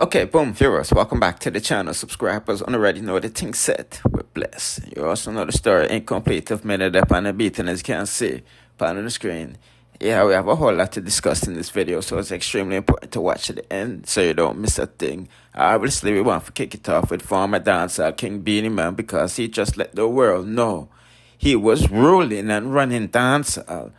Okay, boom, viewers, welcome back to the channel. Subscribers already know the thing set. We're blessed. You also know the story incomplete of minute up on the beat, and as you can see, on the screen. Yeah, we have a whole lot to discuss in this video, so it's extremely important to watch to the end so you don't miss a thing. Obviously, we want to kick it off with former dancehall king Beenie Man because he just let the world know he was ruling and running dancehall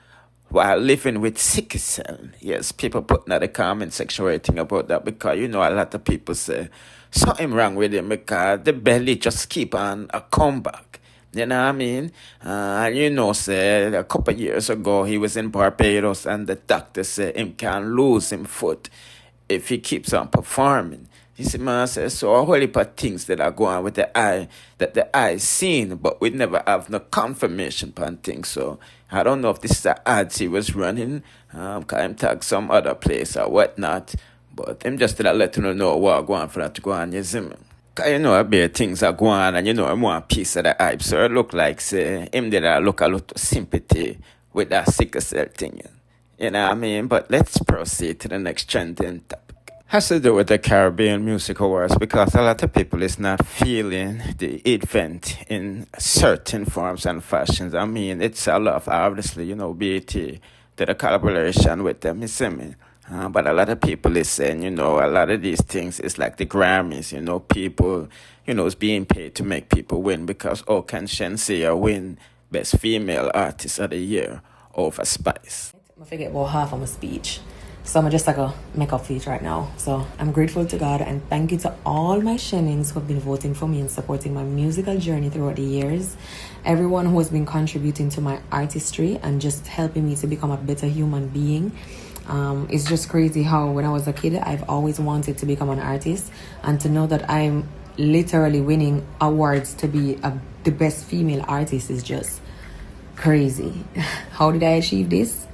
while living with sickle cell. Yes, people putting in the comment section writing about that because you know a lot of people say something wrong with him because the belly just keep on a comeback. You know what I mean? And you know, say a couple of years ago he was in Barbados and the doctor said him can lose him foot if he keeps on performing. You see, man, says so a whole heap of things that are going on with the eye that the eye seen, but we never have no confirmation on things. So I don't know if this is the ads he was running, cause him tag some other place or whatnot. But him just to let you know what going on for that to go on, you see me. Cause you know a bit things are going on and you know him want a piece of the hype. So it look like say him did look a lot of sympathy with that sickle cell thing. You know what I mean? But let's proceed to the next trending topic. Has to do with the Caribbean Music Awards because a lot of people is not feeling the event in certain forms and fashions. I mean, it's a lot of, obviously, you know, BET did a collaboration with them, you see me? But a lot of people is saying, you know, a lot of these things is like the Grammys, you know, people, you know, is being paid to make people win because, oh, can Shenseea win Best Female Artist of the Year over Spice? I forget about half of my speech. So I'm just like a makeup feature right now. So I'm grateful to God and thank you to all my Shennings who have been voting for me and supporting my musical journey throughout the years. Everyone who has been contributing to my artistry and just helping me to become a better human being. It's just crazy how when I was a kid, I've always wanted to become an artist. And to know that I'm literally winning awards to be the best female artist is just crazy. How did I achieve this?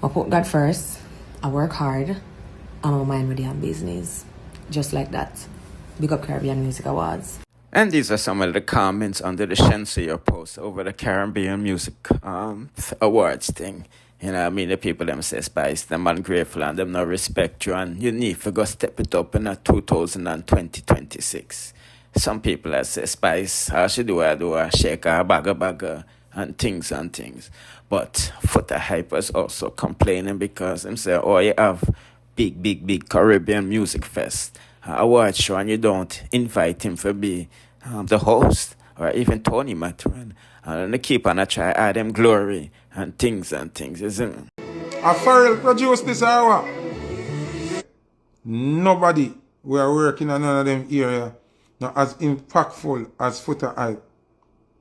I put God first, I work hard, and I mind my damn business. Just like that. Big up Caribbean Music Awards. And these are some of the comments under the Shenseea post over the Caribbean Music Awards thing. You know what I mean? The people them say Spice, them ungrateful and them no respect you and you need to go step it up in a 2026. Some people that say Spice, how she do I shake her bagger and things. But Foota Hype was also complaining because them say, oh, you have big Caribbean Music Fest award show and you don't invite him to be the host or even Tony Matron. And they keep on try add them glory and things, isn't it? A Pharrell produced this hour. Nobody we are working in none of them area not as impactful as Foota Hype.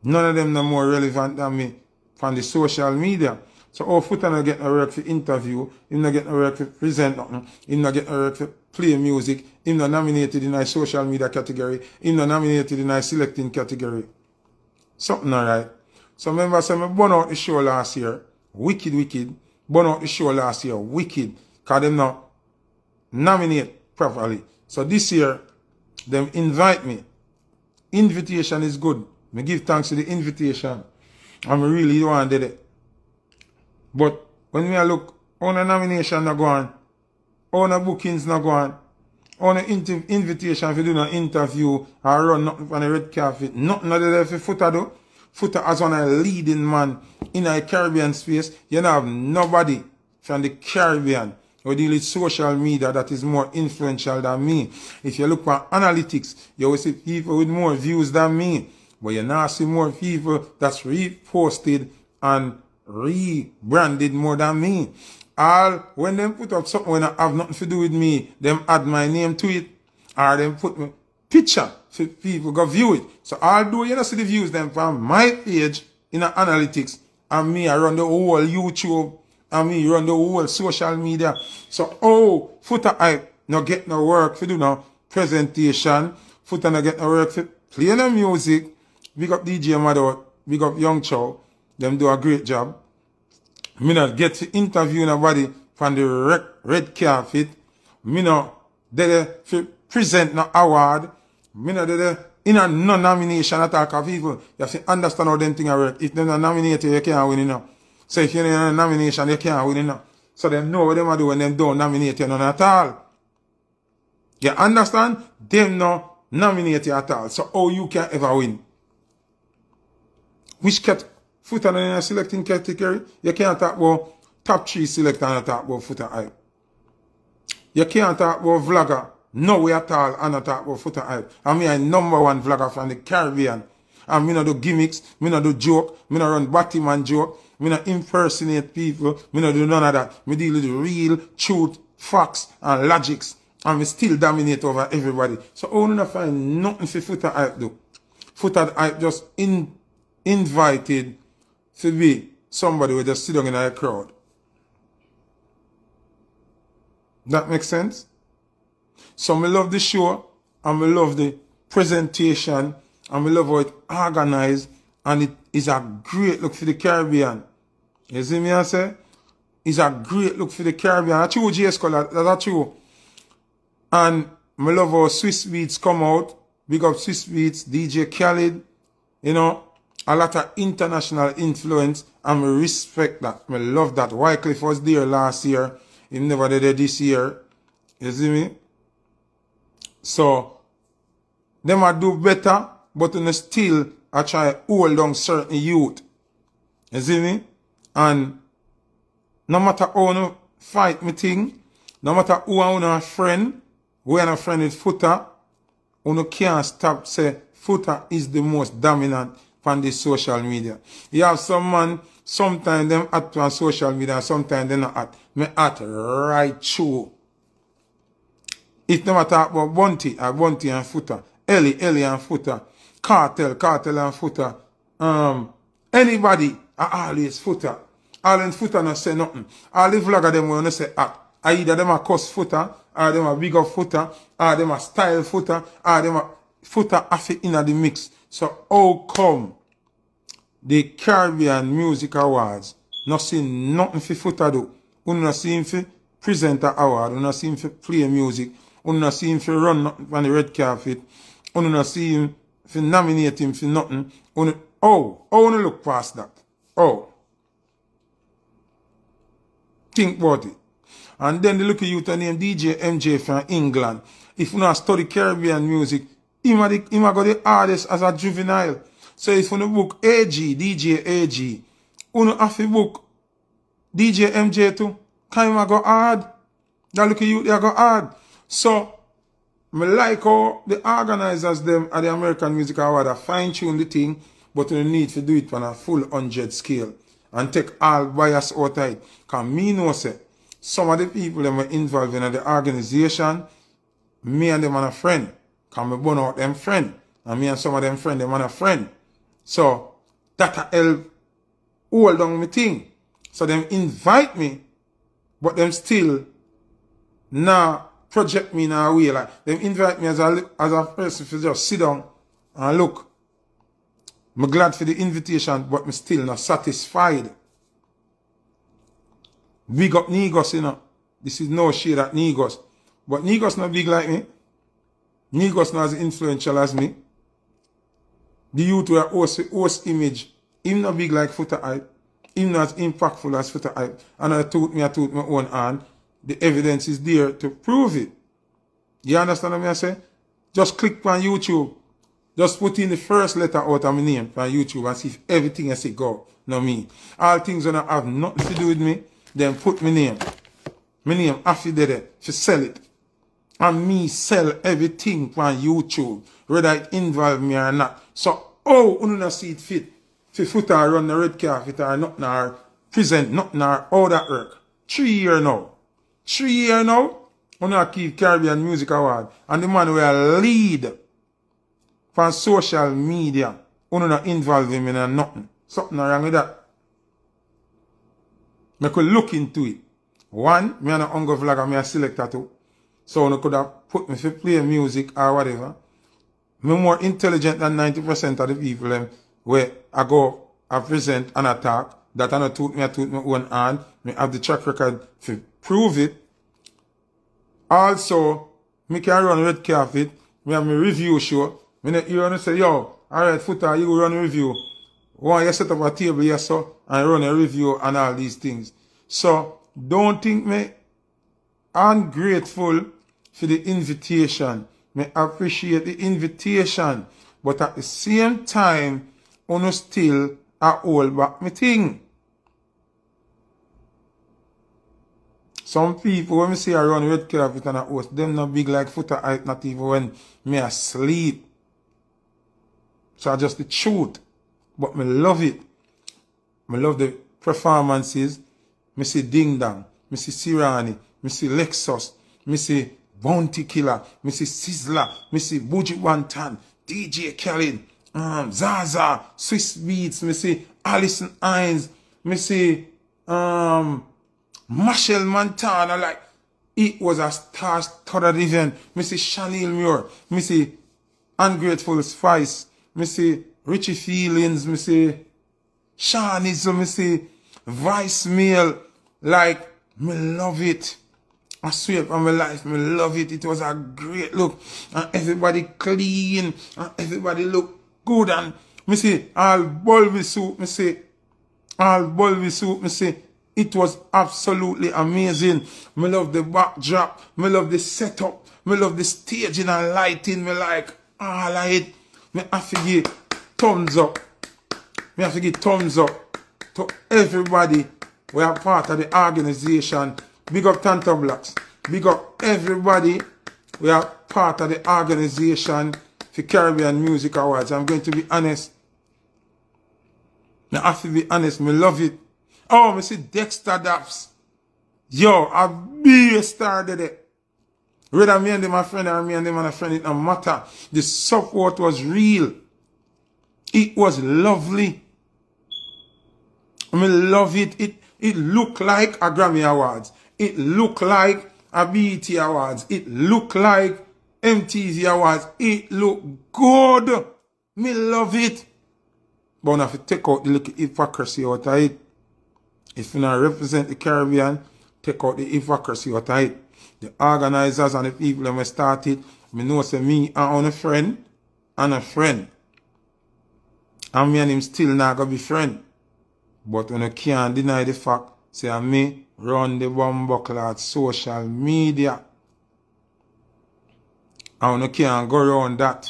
None of them are more relevant than me from the social media. So Foota not get no work for interview, him not get no work for present nothing, him not get no work for play music, him not nominated in a social media category, him not nominated in a selecting category. Something alright. So remember, so I burn out the show last year, wicked. Burn out the show last year, wicked, because them not nominate properly. So this year, them invite me. Invitation is good. I give thanks to the invitation. And I really want to do it. But when we look, on a nomination not going, on a bookings not going, on an invitation for doing an interview or run nothing on a red carpet, nothing of there for Foota though. Foota as one of the leading man in a Caribbean space. You don't have nobody from the Caribbean who deal with social media that is more influential than me. If you look at analytics, you will see people with more views than me. But you now see more people that's reposted and rebranded more than me. All when them put up something when I have nothing to do with me, them add my name to it, or them put my picture so people go view it. So although you don't see the views them from my page in the analytics, and me I run the whole YouTube, and me run the whole social media. So Foota Hype no get no work for do no presentation, Foota no get no work for play no music. Big up DJ Mado, big up Young Chow. Them do a great job. Me not get to interview nobody from the red carpet. Me not there to present no award. Me not there in a no nomination attack of people. You have to understand how them things work. If they're not nominated, you can't win enough. So if you're in a nomination, you can't win enough. So them know what them do when them don't nominate you none at all. You understand? Them no nominate you at all. So how you can ever win? Which Foota in a selecting category? You can't talk about top 3 selector and talk about Foota Hype. You can't talk about vlogger. No way at all and not talk about Foota Hype. I mean I'm #1 vlogger from the Caribbean. And me no do gimmicks, me no do joke, me no run Batman joke, me no impersonate people, me no do none of that. Me deal with real, truth, facts, and logics. And me still dominate over everybody. So I don't find nothing for Foota Hype do. Foota Hype just invited to be somebody who just sit down in a crowd. That makes sense? So I love the show, and I love the presentation, and I love how it organized, and it is a great look for the Caribbean. You see me I say? It's a great look for the Caribbean. That's true, SICKLE, that's true. And I love how Swiss Beats come out. Big up Swiss Beats, DJ Khaled, you know, a lot of international influence, and I respect that. I love that. Wycliffe was there last year. He never did it this year. You see me? So, them I do better, but in still I try to hold on certain youth. You see me? And no matter how you fight me thing, no matter who I a friend, we are a friend with Foota, you can't stop say Foota is the most dominant on the social media. You have some man, sometimes them act on social media, sometimes they not act. Me act right through. If them talk about Bunty and Foota, Ellie and Foota, Cartel and Foota, anybody are always Foota. All in Foota not say nothing. All the vlogger them will not say act. Either them a cuss Foota, or them a big up Foota, or them a style Foota, or them a Foota have it in the mix. So how come the Caribbean Music Awards not see nothing for Foota do? You not see him for presenter award, you not see him for play music, you not see him for run on the red carpet, you not see him for nominate him for nothing. How you look past that? Oh. Think about it. And then the little youth named DJ MJ from England. If you not study Caribbean music, he might go the hardest as a juvenile. So if you book DJ AG, you have to book DJ MJ too. Can you go hard? That little youth they go hard. So I like how the organizers them at the American Music Award fine tune the thing, but you need to do it on a full 100 scale and take all bias out of it. Because me know say some of the people that were involved in the organization, me and them are a friend. Because I burn out them friend. And me and some of them friend, them are a friend. So that help hold on my thing. So them invite me, but them still now project me in a way. Like them invite me as a person to just sit down and look. I'm glad for the invitation, but I'm still not satisfied. Big up Negos, you know. This is no shade at Negos. But Negos not big like me. Negos not as influential as me. The youth were host image. Him not big like Foota Hype. Him not as impactful as Foota Hype. And I told my own hand. The evidence is there to prove it. You understand what I say? Just click on YouTube. Just put in the first letter out of my name on YouTube and see if everything I say go. No me. All things that have nothing to do with me, then put my name. My name after that to sell it. And me sell everything on YouTube, whether it involve me or not. So, you don't see it fit. For Foota run the red carpet or nothing or present nothing or all that work. 3 years now. 3 years now, you not keep Caribbean Music Award. And the man will lead from social media. You not involve him in nothing. Something wrong with that. I could look into it. One, me and a hunger vlogger, me a selector too. So you could have put me to play music or whatever. I'm more intelligent than 90% of the people where I go, I present and attack. That I took my own hand. I have the track record to prove it. Also, me can run red carpet. Me have my review show. You want to say, yo, alright, Foota, you run a review. Why you set up a table here, so, and run a review and all these things. So, don't think me ungrateful for the invitation. Me appreciate the invitation. But at the same time, uno still a hold back me thing. Some people, when me see around red carpet and a host, them not big like Foota Hype, not even when me asleep. So that's just the truth. But me love it. Me love the performances. Me see Ding Dong, me see Sirani, me see Lexus, me see Bounty Killer, me see Sizzler, me see Buji Wantan, DJ Khaled, Zaza, Swiss Beats, me see Alison Hines, me see Machel Montana. Like, it was a star-studded event. Me see Chanel Muir, me see Ungrateful Spice, me see Richie Feelings, me see Shanizo, me see Vice Mail. Like, me love it. I swear for my life, me love it. It was a great look. And everybody clean. And everybody look good. And me see all bulby suit, me see. All bulby suit, me see. It was absolutely amazing. Me love the backdrop. Me love the setup. Me love the staging and lighting. Me like all of it. Me have to give thumbs up. Me have to give thumbs up to everybody. We are part of the organization. Big up Tanta Blacks. Big up everybody. We are part of the organization for Caribbean Music Awards. I'm going to be honest. I have to be honest. Me love it. Oh, me see Dexter Daps. Yo, a big star did it. Whether me and them a friend or me and them and a friend, it don't matter. The support was real. It was lovely. I love it. It looked like a Grammy Awards. It looked like a BET Awards. It looked like MTV Awards. It looked good. Me love it. But I have to take out the little hypocrisy out of it. If you not represent the Caribbean, take out the hypocrisy out of it. The organizers and the people that started, me know say me and a friend and a friend. And me and him still not gonna be friend. But when you can't deny the fact, say me run the bumbuckle at social media. And you can't go around that.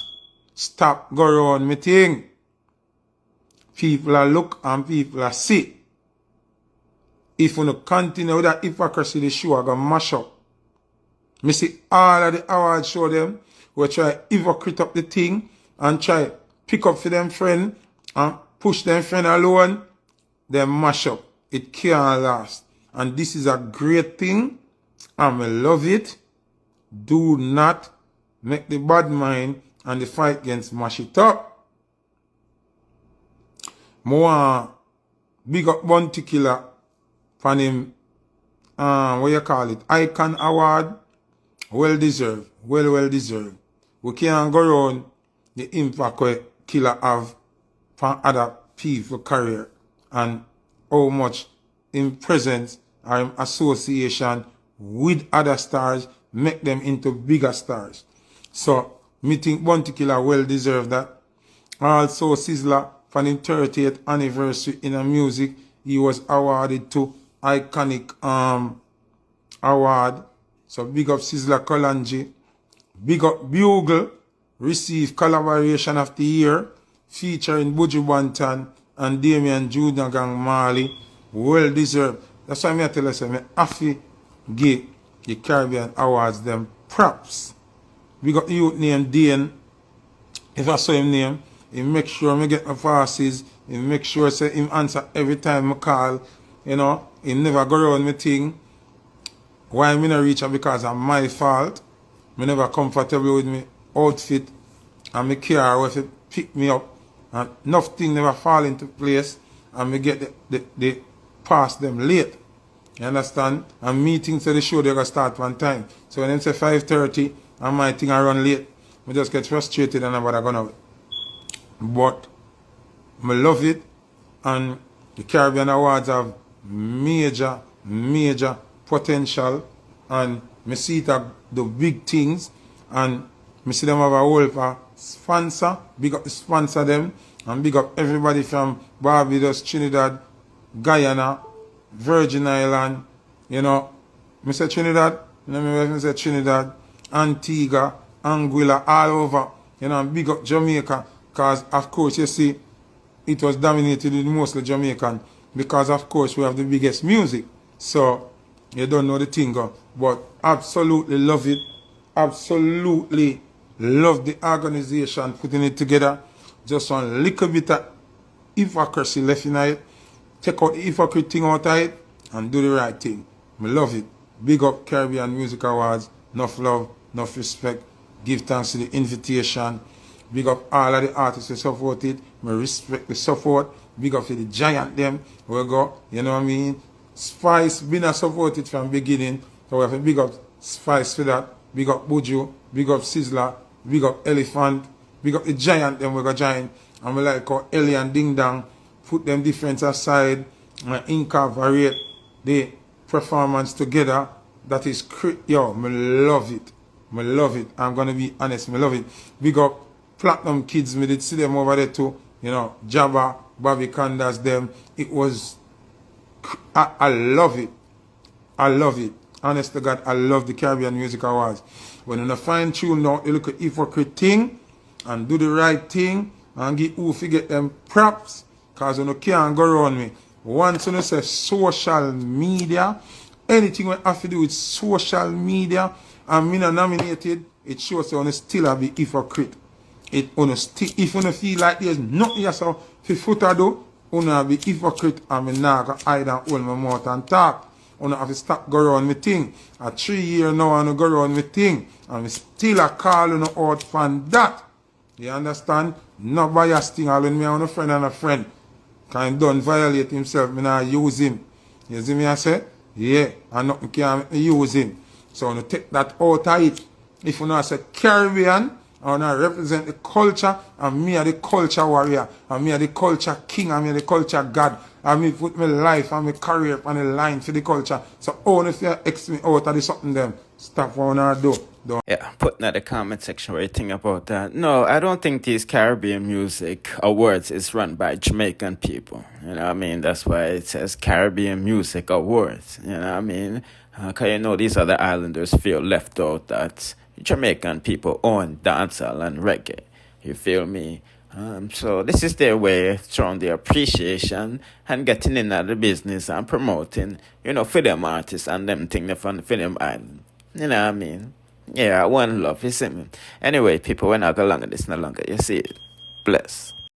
Stop go around me thing. People are look and people are see. If you continue with that hypocrisy, the show are gonna mash up. Me see all of the awards show them, we try hypocrite up the thing and try pick up for them friend and push them friend alone. Them mash up. It can't last. And this is a great thing. And I love it. Do not make the bad mind and the fight against mash it up. More big up Bounty Killer for him, what you call it, Icon Award. Well deserved. Well deserved. We can't go around the impact Killer have for other people's career. And how much in presence or in association with other stars make them into bigger stars. So, me think Bounty Killer well deserved that. Also, Sizzler, for the 30th anniversary in the music, he was awarded to Iconic Award. So, big up Sizzler Kalanji. Big up Bugle, received Collaboration of the Year, featuring Buju Banton and Damian Junior Gang Marley. Well deserved. That's why I tell you, I have to give the Caribbean Awards them props. We got the youth named Dane. If I saw him name, he make sure I get my passes. He make sure say him answer every time I call. You know, he never go around me thing. Why me not reach her? Because of my fault. Me never comfortable with me outfit and me care if it pick me up. And nothing never fall into place and me get the pass them late. You understand? And meetings to the show they gonna start one time. So when them say 5:30 and my thing I run late, me just get frustrated and nobody gonna. But me love it, and the Caribbean Awards have major potential, and me see it the big things, and me see them have a whole heap of sponsor. Big up the sponsor them, and big up everybody from Barbados, Trinidad, Guyana, Virgin Island, you know. Me say Trinidad, you know me say Trinidad, Antigua, Anguilla, all over. You know, and big up Jamaica. Because, of course, you see, it was dominated with mostly Jamaican. Because, of course, we have the biggest music. So, you don't know the thing. But absolutely love it. Absolutely love the organization putting it together. Just one little bit of hypocrisy left in it. Take out the hypocrite thing out of it and do the right thing. I love it. Big up Caribbean Music Awards. Enough love, enough respect. Give thanks to the invitation. Big up all of the artists who support it. I respect the support. Big up to the giant them. We go, you know what I mean? Spice been a supported from beginning. So we have to big up Spice for that. Big up Buju. Big up Sizzler. Big up Elephant. Big up the giant them we got giant. And we like how Ellie and Ding Dong put them different aside and incorporate the performance together. That is yo, me love it. Me love it. I'm gonna be honest, me love it. Big up Platinum Kids, me did see them over there too. You know, Jabba, Bobby Candace, them. It was I love it. I love it. Honest to God, I love the Caribbean Music Awards. When you fine tune now, you look at hypocrite thing and do the right thing and get who get them props. Because you can't go around me. Once you say social media, anything we have to do with social media, and me not nominated, it shows you still be hypocrite. If you feel like there's nothing yourself for Foota do, you be hypocrite and me not go hide and hold my mouth and talk. You have to stop go around me thing. A 3 years now and go around me thing. And me still a call you out from that. You understand? No bias thing all when me and a friend and a friend. Can he don't violate himself, me not use him. You see me I say? Yeah, and nothing can make me use him. So you take that out of it. If you not say Caribbean, I want to represent the culture, and me are the culture warrior, and me are the culture king, and me are the culture god, and me put my life and my career on the line for the culture. So only if you X me out of the something them, stop what I do. Don't. Yeah, put in the comment section what you think about that. No, I don't think these Caribbean Music Awards is run by Jamaican people. You know what I mean? That's why it says Caribbean Music Awards. You know what I mean? Because you know these other islanders feel left out that Jamaican people own dancehall and reggae. You feel me? So this is their way of showing their appreciation and getting in at the business and promoting, you know, for them artists and them thing from them island. You know what I mean? Yeah, one love, you see me? Anyway, people, we're not going longer this no longer. You see it? Bless.